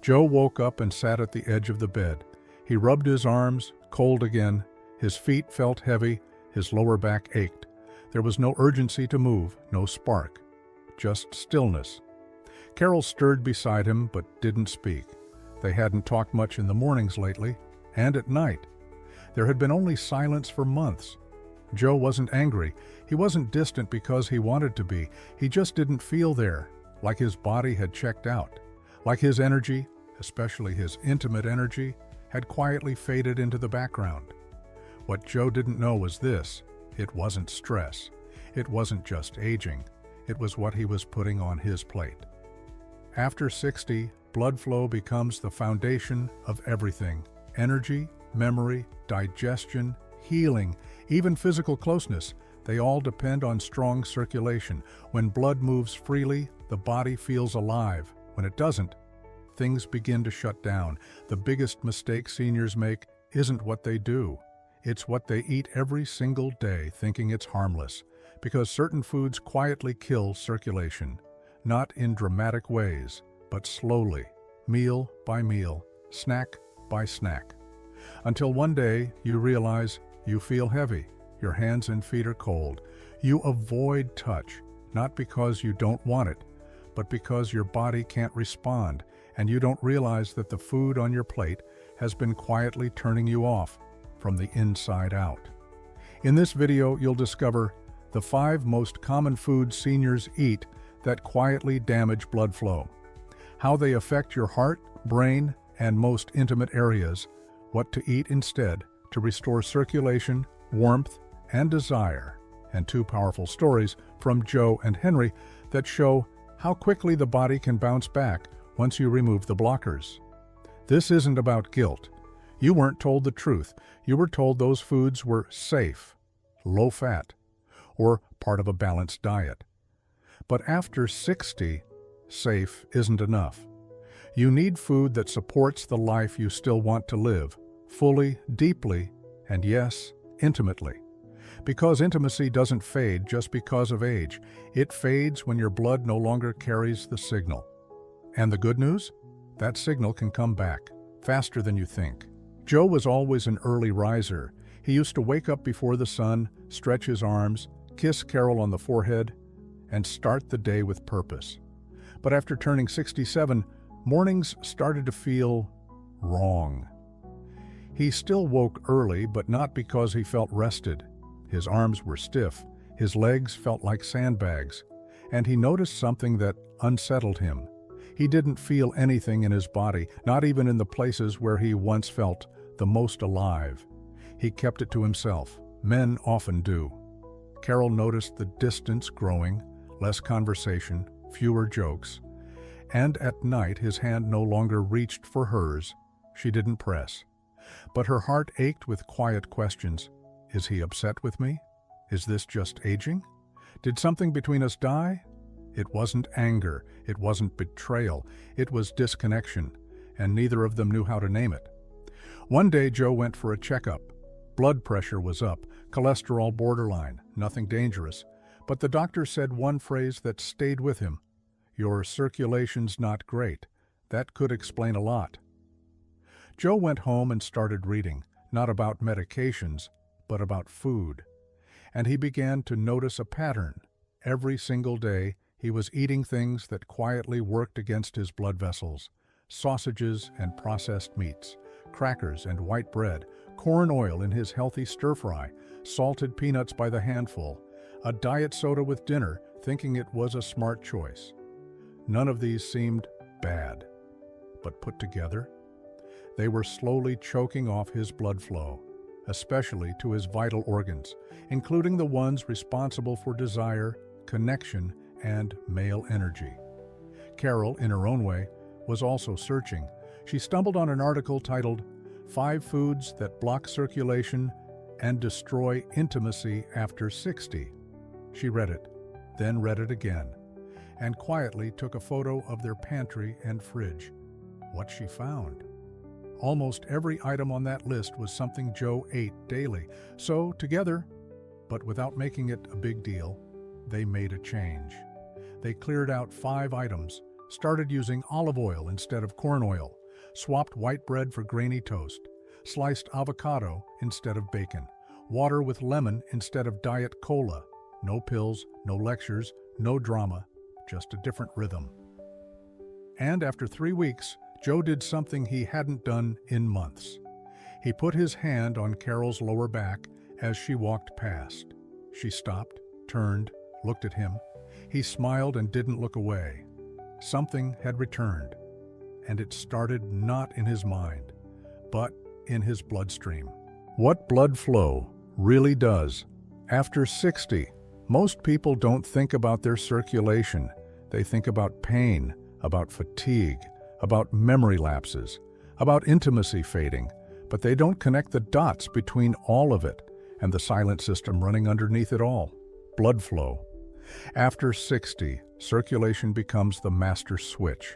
Joe woke up and sat at the edge of the bed. He rubbed his arms, cold again. His feet felt heavy, his lower back ached. There was no urgency to move, no spark, just stillness. Carol stirred beside him but didn't speak. They hadn't talked much in the mornings lately, and at night. There had been only silence for months. Joe wasn't angry. He wasn't distant because he wanted to be. He just didn't feel there, like his body had checked out. Like his energy, especially his intimate energy, had quietly faded into the background. What Joe didn't know was this: it wasn't stress. It wasn't just aging. It was what he was putting on his plate. After 60, blood flow becomes the foundation of everything. Energy, memory, digestion, healing, even physical closeness, they all depend on strong circulation. When blood moves freely, the body feels alive. When it doesn't, things begin to shut down. The biggest mistake seniors make isn't what they do. It's what they eat every single day, thinking it's harmless, because certain foods quietly kill circulation, not in dramatic ways, but slowly, meal by meal, snack by snack. Until one day you realize you feel heavy, your hands and feet are cold. You avoid touch, not because you don't want it, but because your body can't respond, and you don't realize that the food on your plate has been quietly turning you off from the inside out. In this video, you'll discover the 5 most common foods seniors eat that quietly damage blood flow, how they affect your heart, brain, and most intimate areas, what to eat instead to restore circulation, warmth, and desire, and 2 powerful stories from Joe and Henry that show how quickly the body can bounce back once you remove the blockers. This isn't about guilt. You weren't told the truth. You were told those foods were safe, low fat, or part of a balanced diet. But after 60, safe isn't enough. You need food that supports the life you still want to live, fully, deeply, and yes, intimately. Because intimacy doesn't fade just because of age. It fades when your blood no longer carries the signal. And the good news? That signal can come back, faster than you think. Joe was always an early riser. He used to wake up before the sun, stretch his arms, kiss Carol on the forehead, and start the day with purpose. But after turning 67, mornings started to feel wrong. He still woke early, but not because he felt rested. His arms were stiff, his legs felt like sandbags, and he noticed something that unsettled him. He didn't feel anything in his body, not even in the places where he once felt the most alive. He kept it to himself. Men often do. Carol noticed the distance growing, less conversation, fewer jokes, and at night his hand no longer reached for hers. She didn't press. But her heart ached with quiet questions. Is he upset with me? Is this just aging? Did something between us die? It wasn't anger, it wasn't betrayal, it was disconnection, and neither of them knew how to name it. One day Joe went for a checkup. Blood pressure was up, cholesterol borderline, nothing dangerous, but the doctor said one phrase that stayed with him. Your circulation's not great. That could explain a lot. Joe went home and started reading, not about medications, but about food. And he began to notice a pattern. Every single day, he was eating things that quietly worked against his blood vessels: sausages and processed meats, crackers and white bread, corn oil in his healthy stir-fry, salted peanuts by the handful, a diet soda with dinner, thinking it was a smart choice. None of these seemed bad, but put together, they were slowly choking off his blood flow, especially to his vital organs, including the ones responsible for desire, connection, and male energy. Carol, in her own way, was also searching. She stumbled on an article titled 5 Foods That Block Circulation and Destroy Intimacy After 60. She read it, then read it again, and quietly took a photo of their pantry and fridge. What she found? Almost every item on that list was something Joe ate daily. So, together, but without making it a big deal, they made a change. They cleared out 5 items, started using olive oil instead of corn oil, swapped white bread for grainy toast, sliced avocado instead of bacon, water with lemon instead of diet cola. No pills, no lectures, no drama, just a different rhythm. And after 3 weeks, Joe did something he hadn't done in months. He put his hand on Carol's lower back as she walked past. She stopped, turned, looked at him. He smiled and didn't look away. Something had returned, and it started not in his mind, but in his bloodstream. What blood flow really does. After 60, most people don't think about their circulation. They think about pain, about fatigue, about memory lapses, about intimacy fading, but they don't connect the dots between all of it and the silent system running underneath it all. Blood flow. After 60, circulation becomes the master switch.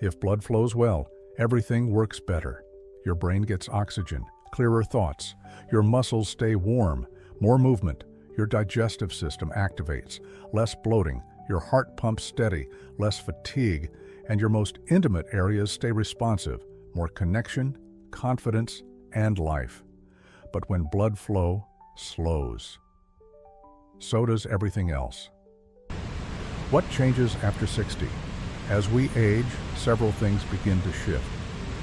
If blood flows well, everything works better. Your brain gets oxygen, clearer thoughts, your muscles stay warm, more movement, your digestive system activates, less bloating, your heart pumps steady, less fatigue, and your most intimate areas stay responsive, more connection, confidence, and life. But when blood flow slows, so does everything else. What changes after 60? As we age, several things begin to shift.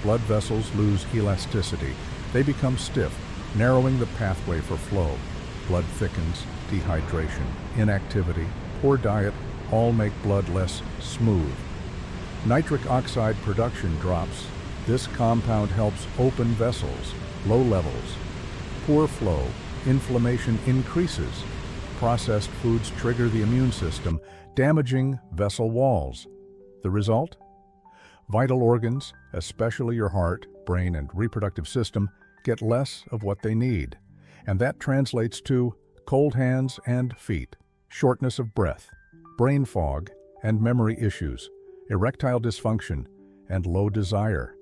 Blood vessels lose elasticity. They become stiff, narrowing the pathway for flow. Blood thickens, dehydration, inactivity, poor diet all make blood less smooth. Nitric oxide production drops. This compound helps open vessels, low levels. Poor flow, inflammation increases. Processed foods trigger the immune system, damaging vessel walls. The result? Vital organs, especially your heart, brain, and reproductive system, get less of what they need. And that translates to cold hands and feet, shortness of breath, brain fog and memory issues, erectile dysfunction, and low desire.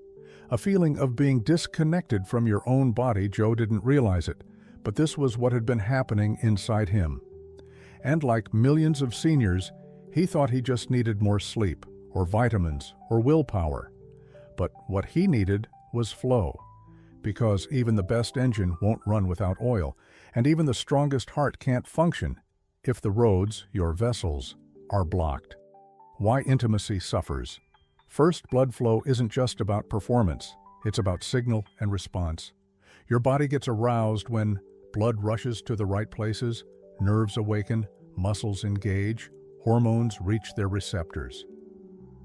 A feeling of being disconnected from your own body. Joe didn't realize it, but this was what had been happening inside him. And like millions of seniors, he thought he just needed more sleep, or vitamins, or willpower. But what he needed was flow, because even the best engine won't run without oil, and even the strongest heart can't function if the roads, your vessels, are blocked. Why intimacy suffers. First, blood flow isn't just about performance. It's about signal and response. Your body gets aroused when blood rushes to the right places, nerves awaken, muscles engage, hormones reach their receptors.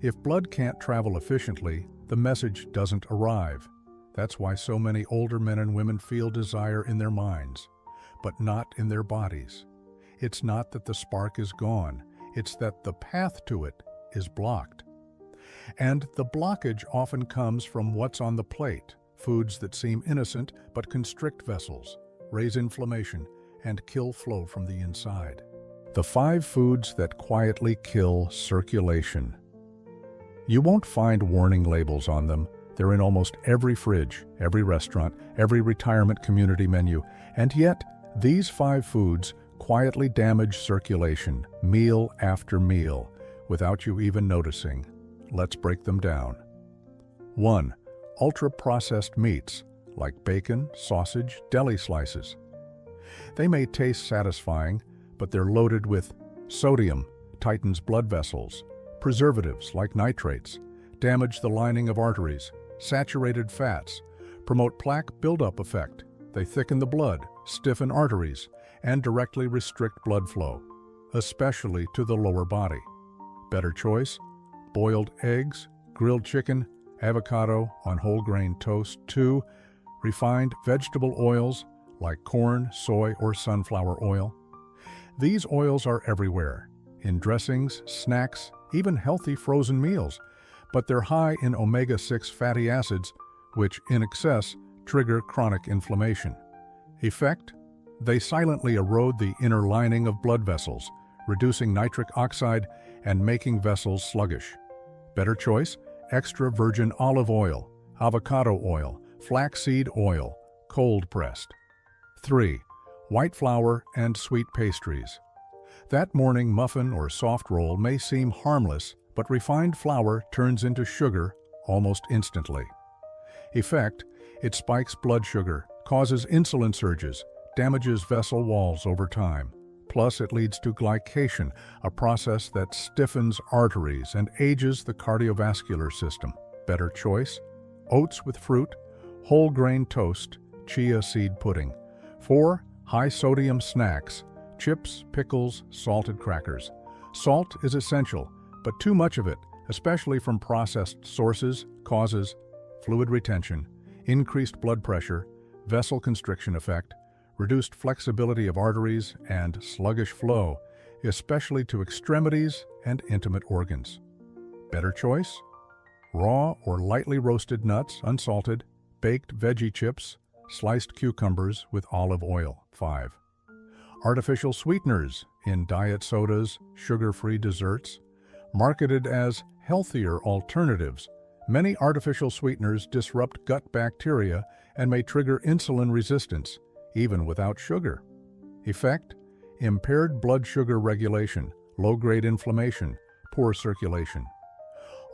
If blood can't travel efficiently, the message doesn't arrive. That's why so many older men and women feel desire in their minds, but not in their bodies. It's not that the spark is gone, it's that the path to it is blocked. And the blockage often comes from what's on the plate, foods that seem innocent but constrict vessels, raise inflammation, and kill flow from the inside. The 5 foods that quietly kill circulation. You won't find warning labels on them. They're in almost every fridge, every restaurant, every retirement community menu, and yet these 5 foods quietly damage circulation, meal after meal, without you even noticing. Let's break them down. 1. Ultra-processed meats, like bacon, sausage, deli slices. They may taste satisfying, but they're loaded with sodium, tightens blood vessels, preservatives like nitrates, damage the lining of arteries, saturated fats, promote plaque buildup effect. They thicken the blood, stiffen arteries, and directly restrict blood flow, especially to the lower body. Better choice? Boiled eggs, grilled chicken, avocado on whole grain toast. 2. Refined vegetable oils like corn, soy, or sunflower oil. These oils are everywhere, in dressings, snacks, even healthy frozen meals, but they're high in omega-6 fatty acids, which in excess trigger chronic inflammation. Effect? They silently erode the inner lining of blood vessels, reducing nitric oxide and making vessels sluggish. Better choice? Extra virgin olive oil, avocado oil, flaxseed oil, cold pressed. 3. White flour and sweet pastries. That morning muffin or soft roll may seem harmless, but refined flour turns into sugar almost instantly. Effect: it spikes blood sugar, causes insulin surges, damages vessel walls over time. Plus, it leads to glycation, a process that stiffens arteries and ages the cardiovascular system. Better choice: oats with fruit, whole grain toast, chia seed pudding. 4. High-sodium snacks: chips, pickles, salted crackers. Salt is essential, but too much of it, especially from processed sources, causes fluid retention, increased blood pressure, vessel constriction effect, reduced flexibility of arteries, and sluggish flow, especially to extremities and intimate organs. Better choice: raw or lightly roasted nuts, unsalted, baked veggie chips, sliced cucumbers with olive oil. 5. Artificial sweeteners in diet sodas, sugar-free desserts. Marketed as healthier alternatives, many artificial sweeteners disrupt gut bacteria and may trigger insulin resistance, even without sugar. Effect: impaired blood sugar regulation, low-grade inflammation, poor circulation.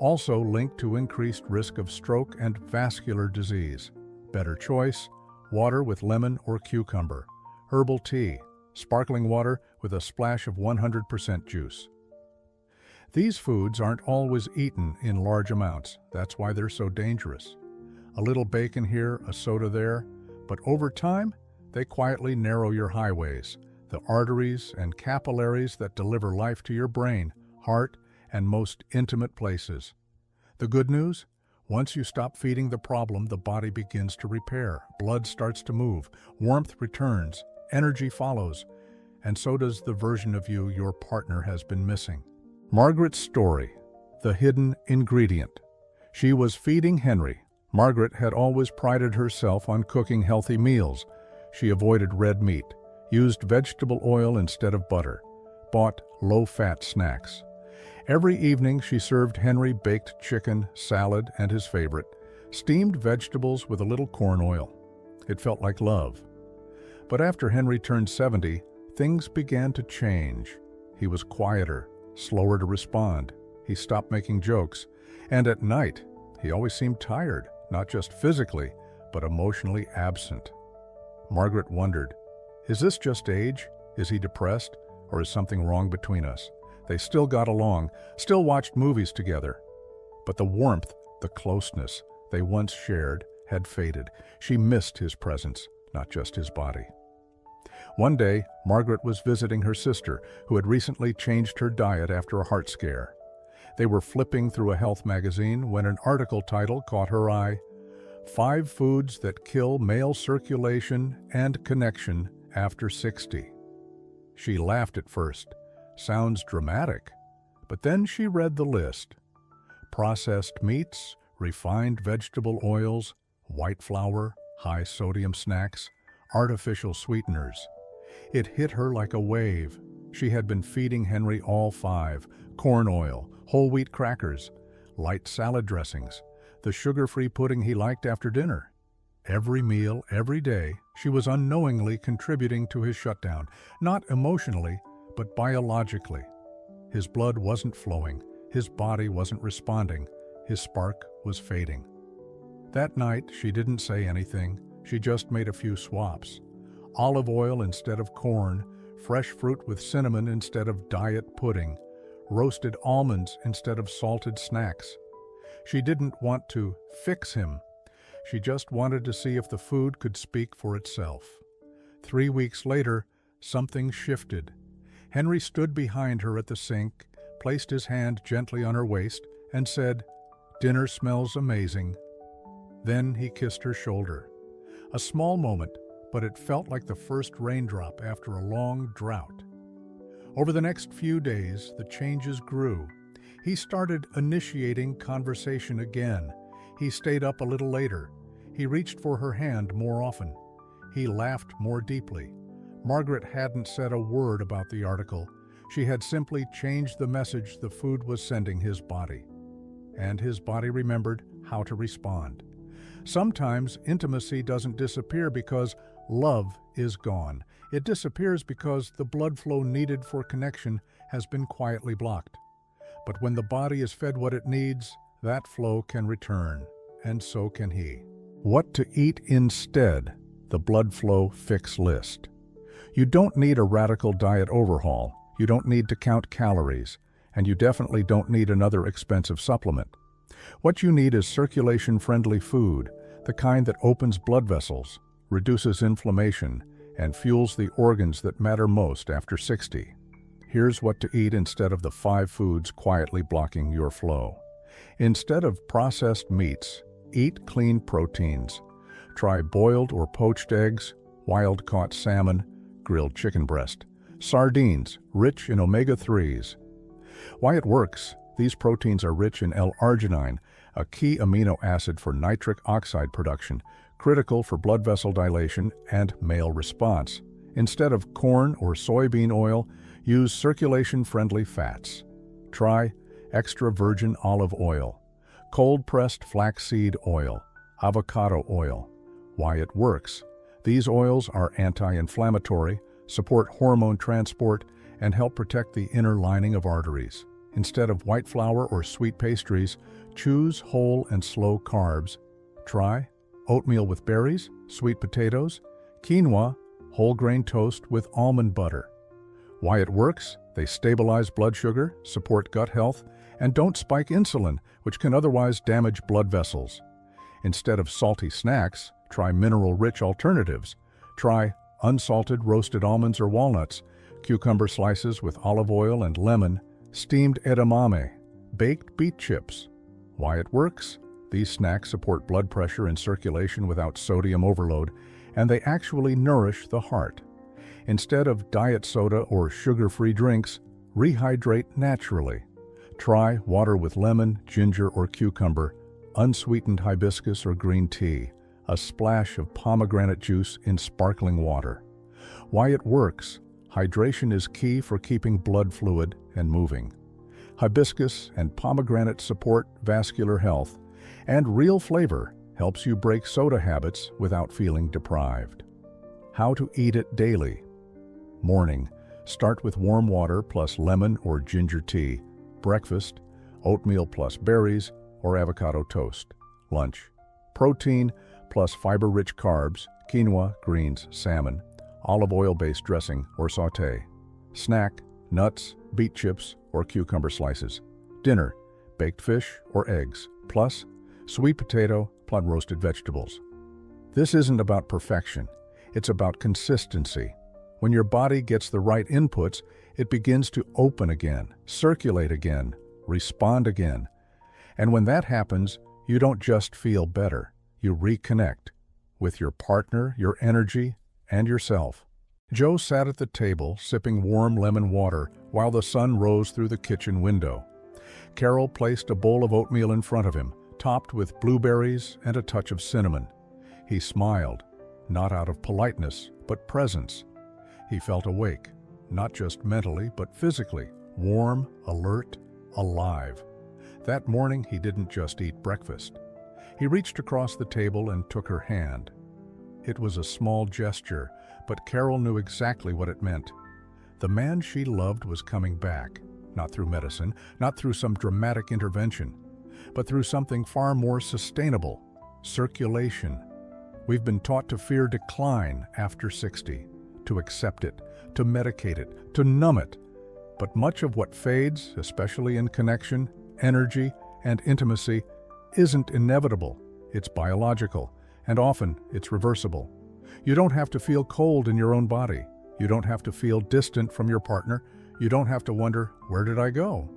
Also linked to increased risk of stroke and vascular disease. Better choice: water with lemon or cucumber, herbal tea, sparkling water with a splash of 100% juice. These foods aren't always eaten in large amounts. That's why they're so dangerous. A little bacon here, a soda there, but over time, they quietly narrow your highways, the arteries and capillaries that deliver life to your brain, heart, and most intimate places. The good news? Once you stop feeding the problem, the body begins to repair. Blood starts to move, warmth returns, energy follows, and so does the version of you your partner has been missing. Margaret's story: the hidden ingredient. She was feeding Henry. Margaret had always prided herself on cooking healthy meals. She avoided red meat, used vegetable oil instead of butter, bought low-fat snacks. Every evening she served Henry baked chicken, salad, and his favorite, steamed vegetables with a little corn oil. It felt like love. But after Henry turned 70, things began to change. He was quieter, slower to respond. He stopped making jokes. And at night, he always seemed tired, not just physically, but emotionally absent. Margaret wondered, is this just age? Is he depressed? Or is something wrong between us? They still got along, still watched movies together. But the warmth, the closeness they once shared had faded. She missed his presence, not just his body. One day, Margaret was visiting her sister, who had recently changed her diet after a heart scare. They were flipping through a health magazine when an article title caught her eye: 5 Foods That Kill Male Circulation and Connection After 60. She laughed at first. Sounds dramatic. But then she read the list: processed meats, refined vegetable oils, white flour, high-sodium snacks, artificial sweeteners. It hit her like a wave. She had been feeding Henry all 5: corn oil, whole wheat crackers, light salad dressings, the sugar-free pudding he liked after dinner. Every meal, every day, she was unknowingly contributing to his shutdown, not emotionally, but biologically. His blood wasn't flowing, his body wasn't responding, his spark was fading. That night, she didn't say anything. She just made a few swaps. Olive oil instead of corn, fresh fruit with cinnamon instead of diet pudding, roasted almonds instead of salted snacks. She didn't want to fix him. She just wanted to see if the food could speak for itself. 3 weeks later, something shifted. Henry stood behind her at the sink, placed his hand gently on her waist, and said, "Dinner smells amazing." Then he kissed her shoulder. A small moment, but it felt like the first raindrop after a long drought. Over the next few days, the changes grew. He started initiating conversation again. He stayed up a little later. He reached for her hand more often. He laughed more deeply. Margaret hadn't said a word about the article. She had simply changed the message the food was sending his body. And his body remembered how to respond. Sometimes intimacy doesn't disappear because love is gone. It disappears because the blood flow needed for connection has been quietly blocked. But when the body is fed what it needs, that flow can return, and so can he. What to eat instead, the blood flow fix list. You don't need a radical diet overhaul, you don't need to count calories, and you definitely don't need another expensive supplement. What you need is circulation-friendly food, the kind that opens blood vessels, reduces inflammation, and fuels the organs that matter most after 60. Here's what to eat instead of the 5 foods quietly blocking your flow. Instead of processed meats, eat clean proteins. Try boiled or poached eggs, wild-caught salmon, grilled chicken breast, sardines, rich in omega-3s. Why it works: these proteins are rich in L-arginine, a key amino acid for nitric oxide production, critical for blood vessel dilation and male response. Instead of corn or soybean oil, use circulation-friendly fats. Try extra virgin olive oil, cold-pressed flaxseed oil, avocado oil. Why it works: these oils are anti-inflammatory, support hormone transport, and help protect the inner lining of arteries. Instead of white flour or sweet pastries, choose whole and slow carbs. Try oatmeal with berries, sweet potatoes, quinoa, whole grain toast with almond butter. Why it works: they stabilize blood sugar, support gut health, and don't spike insulin, which can otherwise damage blood vessels. Instead of salty snacks, try mineral-rich alternatives. Try unsalted roasted almonds or walnuts, cucumber slices with olive oil and lemon, steamed edamame, baked beet chips. Why it works: these snacks support blood pressure and circulation without sodium overload, and they actually nourish the heart. Instead of diet soda or sugar-free drinks, rehydrate naturally. Try water with lemon, ginger, or cucumber, unsweetened hibiscus or green tea, a splash of pomegranate juice in sparkling water. Why it works: hydration is key for keeping blood fluid and moving. Hibiscus and pomegranate support vascular health, and real flavor helps you break soda habits without feeling deprived. How to eat it daily. Morning: start with warm water plus lemon or ginger tea. Breakfast: oatmeal plus berries or avocado toast. Lunch: protein plus fiber-rich carbs, quinoa, greens, salmon, olive oil-based dressing or sauté. Snack: nuts, beet chips, or cucumber slices. Dinner: baked fish or eggs, plus sweet potato plus roasted vegetables. This isn't about perfection, it's about consistency. When your body gets the right inputs, it begins to open again, circulate again, respond again. And when that happens, you don't just feel better, you reconnect with your partner, your energy, and yourself. Joe sat at the table, sipping warm lemon water while the sun rose through the kitchen window. Carol placed a bowl of oatmeal in front of him, topped with blueberries and a touch of cinnamon. He smiled, not out of politeness, but presence. He felt awake, not just mentally, but physically, warm, alert, alive. That morning, he didn't just eat breakfast. He reached across the table and took her hand. It was a small gesture, but Carol knew exactly what it meant. The man she loved was coming back, not through medicine, not through some dramatic intervention, but through something far more sustainable: circulation. We've been taught to fear decline after 60, to accept it, to medicate it, to numb it. But much of what fades, especially in connection, energy, and intimacy, isn't inevitable. It's biological, and often it's reversible. You don't have to feel cold in your own body. You don't have to feel distant from your partner. You don't have to wonder, where did I go?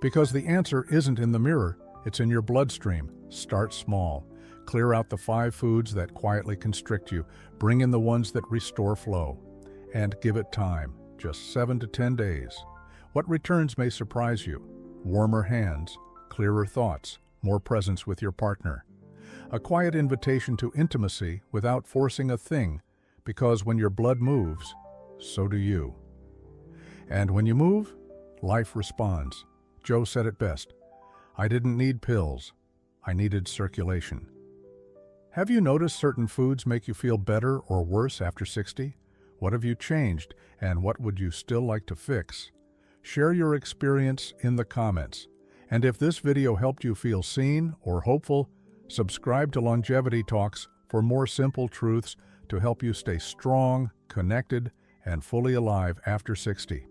Because the answer isn't in the mirror, it's in your bloodstream. Start small. Clear out the 5 foods that quietly constrict you. Bring in the ones that restore flow. And give it time, just 7 to 10 days. What returns may surprise you: warmer hands, clearer thoughts, more presence with your partner. A quiet invitation to intimacy without forcing a thing, because when your blood moves, so do you. And when you move, life responds. Joe said it best: I didn't need pills, I needed circulation. Have you noticed certain foods make you feel better or worse after 60? What have you changed, and what would you still like to fix? Share your experience in the comments. And if this video helped you feel seen or hopeful, subscribe to Longevity Talks for more simple truths to help you stay strong, connected, and fully alive after 60.